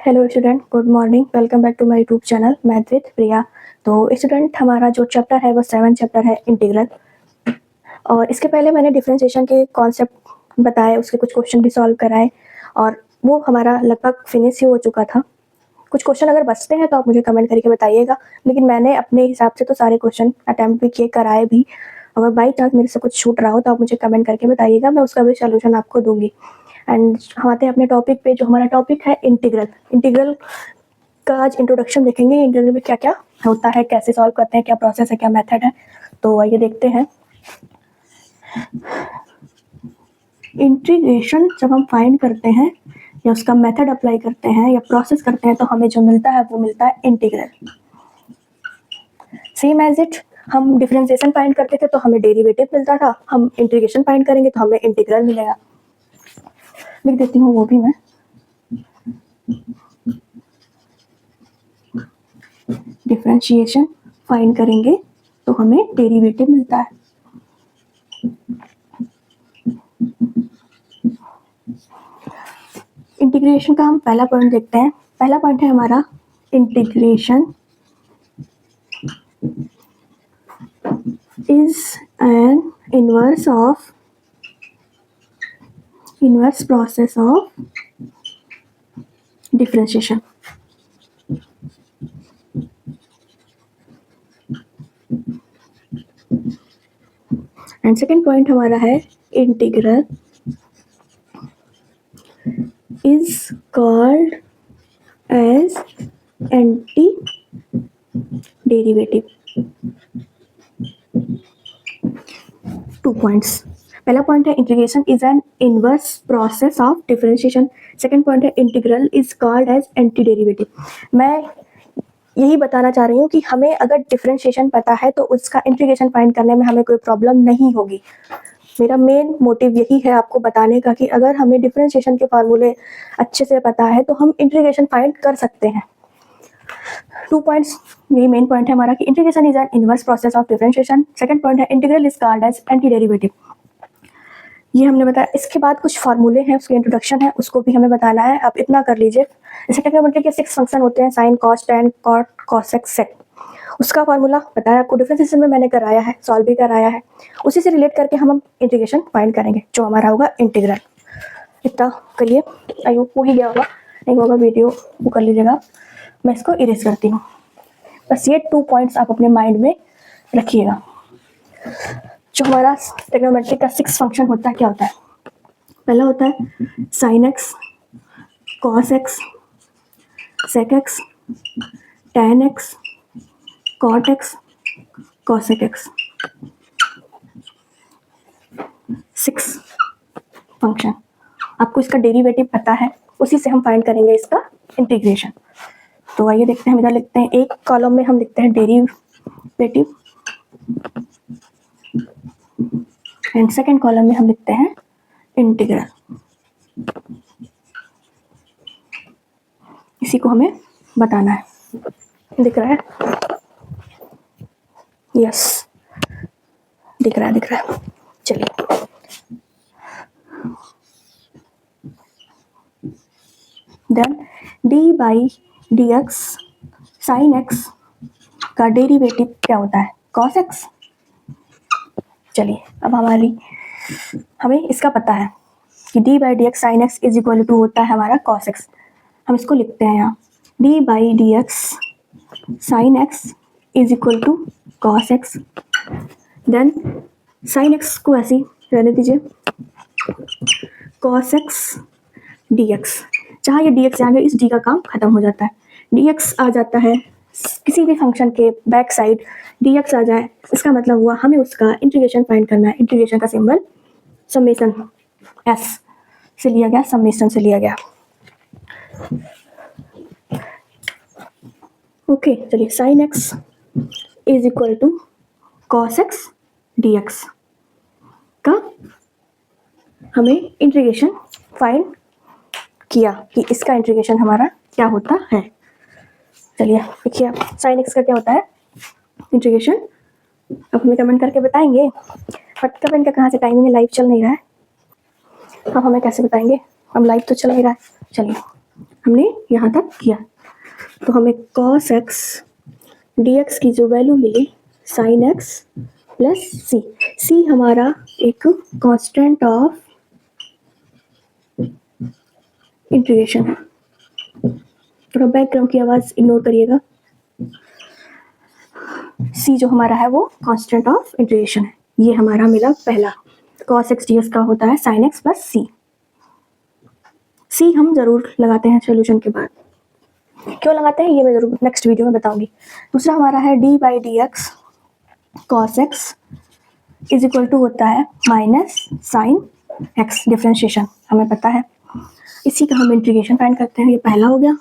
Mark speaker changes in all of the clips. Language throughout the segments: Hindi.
Speaker 1: Hello student, good morning. Welcome back to my YouTube channel math with Priya. तो स्टूडेंट, हमारा जो चैप्टर है वो 7 चैप्टर है इंटीग्रल। और इसके पहले मैंने डिफरेंशिएशन के कॉन्सेप्ट बताए, उसके कुछ क्वेश्चन भी सॉल्व कराए और वो हमारा लगभग फिनिश ही हो चुका था। कुछ क्वेश्चन अगर बचते हैं तो आप मुझे कमेंट करके बताइएगा, लेकिन मैंने अपने हिसाब से तो सारे क्वेश्चन अटैम्प्ट भी किए, कराए भी। अगर बाई चांस मेरे से कुछ छूट रहा हो तो आप मुझे कमेंट करके बताइएगा, मैं उसका भी सोल्यूशन आपको दूंगी। एंड हम आते हैं अपने टॉपिक पे। जो हमारा टॉपिक है इंटीग्रल। इंटीग्रल का आज इंट्रोडक्शन देखेंगे। इंटीग्रल में क्या क्या होता है, कैसे सॉल्व करते हैं, क्या प्रोसेस है, क्या मेथड है। तो आइए देखते हैं। इंटीग्रेशन जब हम फाइंड करते हैं या उसका मेथड अप्लाई करते हैं या प्रोसेस करते हैं तो हमें जो मिलता है वो मिलता है इंटीग्रल। सेम एज इट, हम डिफरेंशिएशन फाइंड करते थे तो हमें डेरिवेटिव मिलता था, हम इंटीग्रेशन फाइंड करेंगे तो हमें इंटीग्रल मिलेगा। लिख देती हूँ वो भी मैं। डिफरेंशिएशन फाइंड करेंगे तो हमें डेरिवेटिव मिलता है। इंटीग्रेशन का हम पहला पॉइंट देखते हैं। पहला पॉइंट है हमारा integration is an inverse process of differentiation. And second point हमारा है integral is called as antiderivative. 2 points. पहला पॉइंट है integration is an inverse process of differentiation. Second point है integral is called as antiderivative. मैं यही बताना चाह रही हूँ कि हमें अगर डिफरेंशिएशन पता है तो उसका इंटीग्रेशन फाइंड करने में हमें कोई प्रॉब्लम नहीं होगी। मेरा मेन मोटिव यही है आपको बताने का कि अगर हमें डिफरेंशिएशन के फार्मूले अच्छे से पता है तो हम इंटीग्रेशन फाइंड कर सकते हैं। 2 पॉइंट्स, यही मेन पॉइंट है हमारा कि integration is an inverse process of differentiation. Second point है integral is called as antiderivative. ये हमने बताया। इसके बाद कुछ फार्मूले हैं, उसके इंट्रोडक्शन है, उसको भी हमें बताना है। आप इतना कर लीजिए। जैसे ट्रिग्नोमेट्री के 6 फंक्शन होते हैं, sine, cos, tan, cot, cosec, sec. उसका फार्मूला बताया आपको, डिफरेंशिएशन में मैंने कराया है, सॉल्व भी कराया है। उसी से रिलेट करके हम इंटीग्रेशन फाइंड करेंगे, जो हमारा होगा इंटीग्रल। इतना करिए। आई होप हो ही गया होगा, नहीं होगा वीडियो वो कर लीजिएगा। मैं इसको इरेज करती हूँ। बस ये 2 पॉइंट्स आप अपने माइंड में रखिएगा। जो हमारा ट्रिग्नोमेट्री का 6 फंक्शन होता है, क्या होता है? पहला होता है sine x, cos x, sec x, tan x, cot x, cosec x. 6 function. आपको इसका डेरिवेटिव पता है, उसी से हम फाइंड करेंगे इसका इंटीग्रेशन। तो आइए देखते हैं। हम इधर लिखते हैं, एक कॉलम में हम लिखते हैं डेरिवेटिव एंड सेकेंड कॉलम में हम लिखते हैं इंटीग्रल। इसी को हमें बताना है। दिख रहा है? यस, दिख रहा है। चलिए, then d by d x sine x का डेरिवेटिव क्या होता है? Cos x. चलिए, अब हमें इसका पता है कि d by d x sine x is equal to होता है हमारा कॉस एक्स। हम इसको लिखते हैं यहाँ, d by d x sine x is equal to cos x. Then sine x को ऐसे ही रहने दीजिए, कॉस एक्स डी एक्स। जहाँ ये डी एक्स आ गया, इस डी का काम खत्म हो जाता है। डी एक्स आ जाता है किसी भी फंक्शन के बैक साइड, डी एक्स आ जाए, इसका मतलब हुआ हमें उसका इंटीग्रेशन फाइंड करना है। इंटीग्रेशन का सिंबल समेशन एस से लिया गया, समेशन से लिया गया। ओके, चलिए, sine x is equal to cos x d x का हमें इंटीग्रेशन फाइंड किया कि इसका इंटीग्रेशन हमारा क्या होता है। चलिए देखिए, आप साइन एक्स का क्या होता है इंटीग्रेशन, अब हमें कमेंट करके बताएंगे। बट कमेंट का कहाँ से टाइमिंग है, लाइव चल नहीं रहा है। अब हमें कैसे बताएंगे, हम लाइव तो चल नहीं रहा है। चलिए, हमने यहाँ तक किया। तो हमें cos x dx की जो वैल्यू मिली sin x प्लस सी, सी हमारा एक कांस्टेंट ऑफ इंटीग्रेशन है। थोड़ा बैकग्राउंड की आवाज़ इग्नोर करिएगा। सी जो हमारा है वो कांस्टेंट ऑफ इंटीग्रेशन है। ये हमारा मिला पहला। cos x dx का होता है sin x प्लस सी। सी हम जरूर लगाते हैं सोल्यूशन के बाद। क्यों लगाते हैं ये मैं जरूर नेक्स्ट वीडियो में बताऊंगी। दूसरा हमारा है d by d x cos x is equal to होता है माइनस साइन एक्स। डिफ्रेंशिएशन हमें पता है, इसी का हम इंटीग्रेशन फाइंड करते हैं। ये पहला हो गया।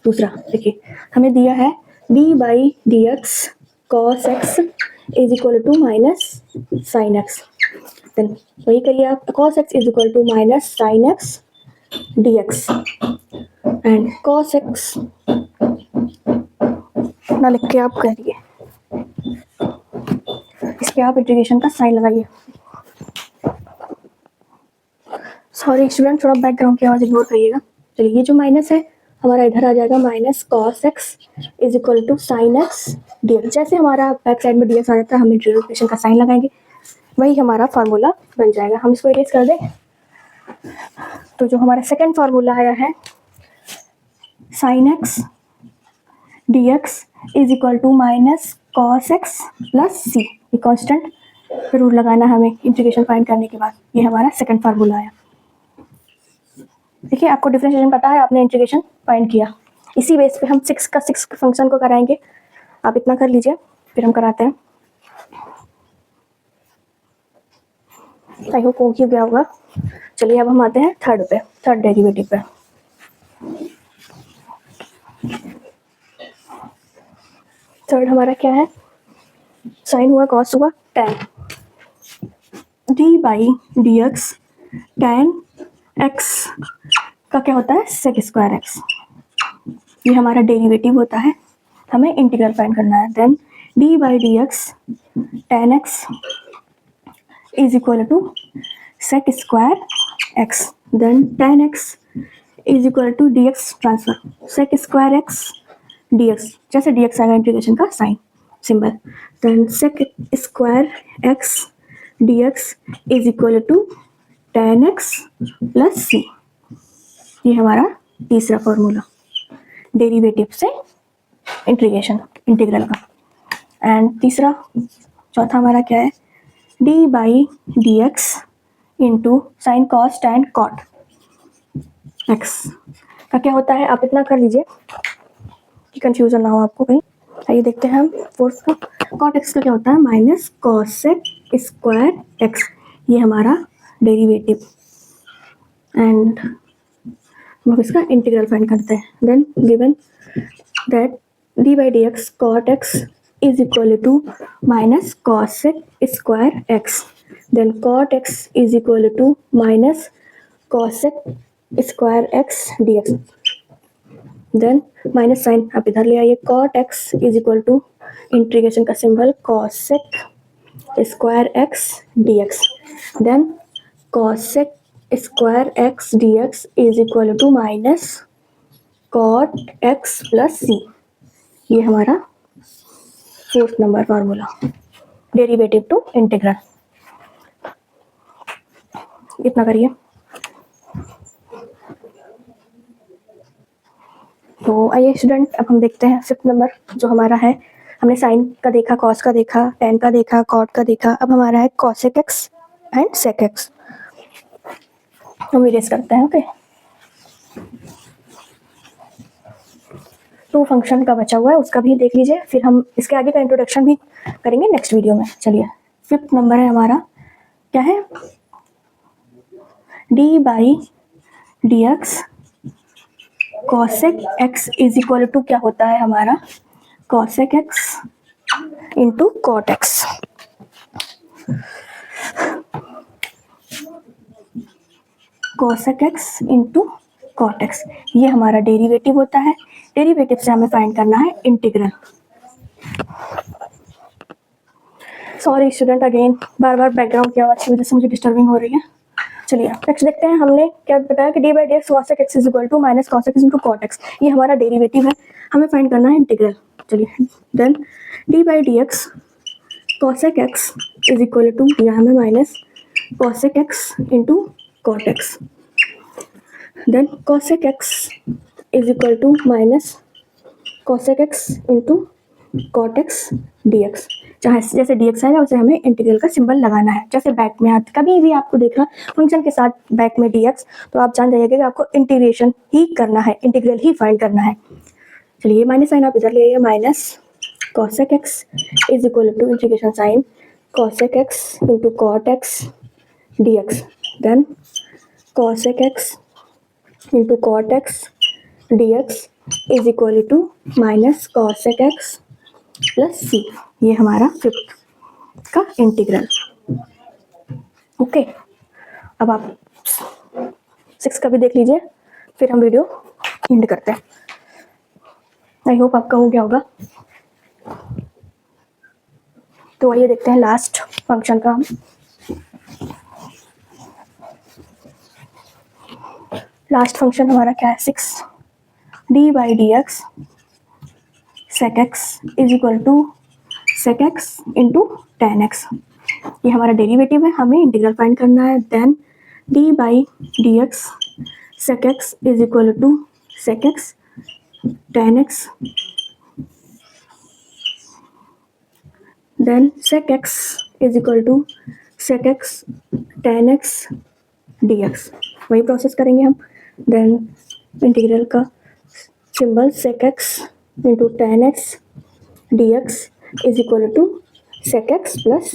Speaker 1: दूसरा देखिए हमें दिया है d by d x cos x is equal to minus sine x. Then वही करिए आप, cos x is equal to minus sine x d x and cos x ना लिख के आप करिए, इस पे आप इंटीग्रेशन का साइन लगाइए। सॉरी स्टूडेंट, थोड़ा बैकग्राउंड की आवाज़ इग्नोर करिएगा। चलिए ये जो माइनस है हमारा इधर आ जाएगा minus cos x is equal to sine x d x. जैसे हमारा बैक साइड में डी एक्स आ जाता है हम इंटीग्रेशन का साइन लगाएंगे, वही हमारा फार्मूला बन जाएगा। हम इसको इरेज कर दें तो जो हमारा सेकेंड फार्मूला आया है sine x d x is equal to minus cos x plus c. ये कॉन्स्टेंट जरूर लगाना हमें इंटीग्रेशन फाइंड करने के बाद। ये हमारा सेकंड फार्मूला आया। देखिए आपको डिफरेंशिएशन पता है, आपने इंटीग्रेशन फाइंड किया। इसी बेस पे हम सिक्स फंक्शन को कराएंगे। आप इतना कर लीजिए फिर हम कराते हैं। आई होप हो गया होगा। चलिए अब हम आते हैं थर्ड डेरिवेटिव पे। थर्ड हमारा क्या है, साइन हुआ कॉस हुआ tan, D by d x tan x का क्या होता है सेक स्क्वायर एक्स। ये हमारा डेरिवेटिव होता है, हमें इंटीग्रल फाइंड करना है। Then d by d x tan x is equal to sec square x. Then tan x is equal to d x transfer sec square x d x. जैसे डी एक्स आएगा इंटीग्रेशन का sign symbol. Then sec square x d x is equal to tan x plus c. ये हमारा तीसरा फॉर्मूला डेरिवेटिव से इंटीग्रल का। एंड चौथा हमारा क्या है, d by d x into sine cos tan cot x का क्या होता है। आप इतना कर लीजिए कि कंफ्यूजन ना हो आपको कहीं। आइए देखते हैं हम फोर्थ का। कॉट एक्स का क्या होता है माइनस कॉसेक स्क्वायर एक्स। ये हमारा डेरिवेटिव एंड हम इसका इंटीग्रल फाइंड करते हैं। Then given that d by d x cot x is equal to minus cosec square x. Then cot x is equal to minus cosec square x d x. Then minus sign आप इधर ले आइए, cot x is equal to integration का symbol cosec square x d x. Then cosec square x d x is equal to minus cot x plus c. ये हमारा fourth number formula derivative two integral. इतना करिए। तो आइए स्टूडेंट अब हम देखते हैं फिफ्थ नंबर जो हमारा है। हमने साइन का देखा, कॉस का देखा, टेन का देखा, कॉट का देखा। अब हमारा है cosec x and sec x. हम इरेज करते हैं। ओके, तो फंक्शन का बचा हुआ है उसका भी देख लीजिए, फिर हम इसके आगे का इंट्रोडक्शन भी करेंगे नेक्स्ट वीडियो में। चलिए फिफ्थ नंबर है हमारा, क्या है, d by d x cosec x is equal to क्या होता है हमारा cosec x into cot x. Cosec x into cot x ये हमारा डेरिवेटिव होता है। डेरिवेटिव से हमें फाइंड करना है इंटीग्रल। सॉरी स्टूडेंट, अगेन बार बार बैकग्राउंड की आवाज़ की वजह से मुझे डिस्टर्बिंग हो रही है। चलिए नेक्स्ट देखते हैं, हमने क्या बताया कि d by d x cos x is equal to minus cos x into cot x, ये हमारा डेरिवेटिव है, हमें फाइंड करना है इंटीग्रल। चलिए then d by d x cosec x is equal to, यहाँ हमें minus cosec x into cot x, then cosec x is equal to minus cosec x into cot x d x. चाहे जैसे डी एक्स आएगा उसे हमें इंटीग्रल का सिंबल लगाना है, जैसे बैक में हाथ कभी भी आपको देखा फंक्शन के साथ बैक में डी एक्स, तो आप जान जाइएगा कि आपको इंटीग्रेशन ही करना है, इंटीग्रल ही फाइंड करना है। चलिए माइनस साइन आप इधर ले आइए, minus cosec x is equal to integration sign cosec x into cot x d x, then cosec x into cot x d x is equal to minus cosec x plus c, ये हमारा फिफ्थ का इंटीग्रल। ओके, अब आप 6 का भी देख लीजिए, फिर हम वीडियो एंड करते हैं। आई होप आपका हो गया होगा। तो आइए देखते हैं लास्ट फंक्शन का। हम लास्ट फंक्शन हमारा क्या है, 6 d by d x sec x is equal to sec x into tan x, ये हमारा डेरिवेटिव है, हमें इंटीग्रल फाइंड करना है। Then d by d x sec x is equal to sec x tan x, then sec x is equal to sec x tan x d x, वही प्रोसेस करेंगे हम। देन इंटीग्रल का symbol sec x into tan x d x is equal to sec x plus,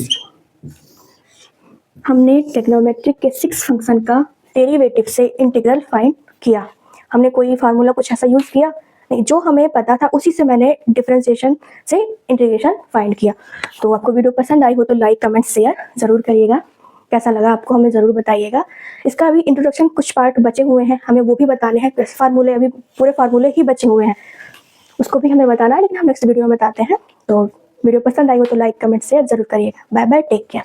Speaker 1: हमने ट्रिग्नोमेट्रिक के 6 फंक्शन का डेरिवेटिव से इंटीग्रल फाइंड किया। हमने कोई फार्मूला कुछ ऐसा यूज़ किया नहीं, जो हमें पता था उसी से मैंने डिफरेंशिएशन से इंटीग्रेशन फाइंड किया। तो आपको वीडियो पसंद आई हो तो लाइक कमेंट शेयर ज़रूर करिएगा, कैसा लगा आपको हमें ज़रूर बताइएगा। इसका अभी इंट्रोडक्शन कुछ पार्ट बचे हुए हैं, हमें वो भी बताने हैं, फार्मूले अभी पूरे फार्मूले ही बचे हुए हैं, उसको भी हमें बताना है, लेकिन हम नेक्स्ट वीडियो में बताते हैं। तो वीडियो पसंद आई हो तो लाइक कमेंट शेयर ज़रूर करिएगा। Bye bye, take care.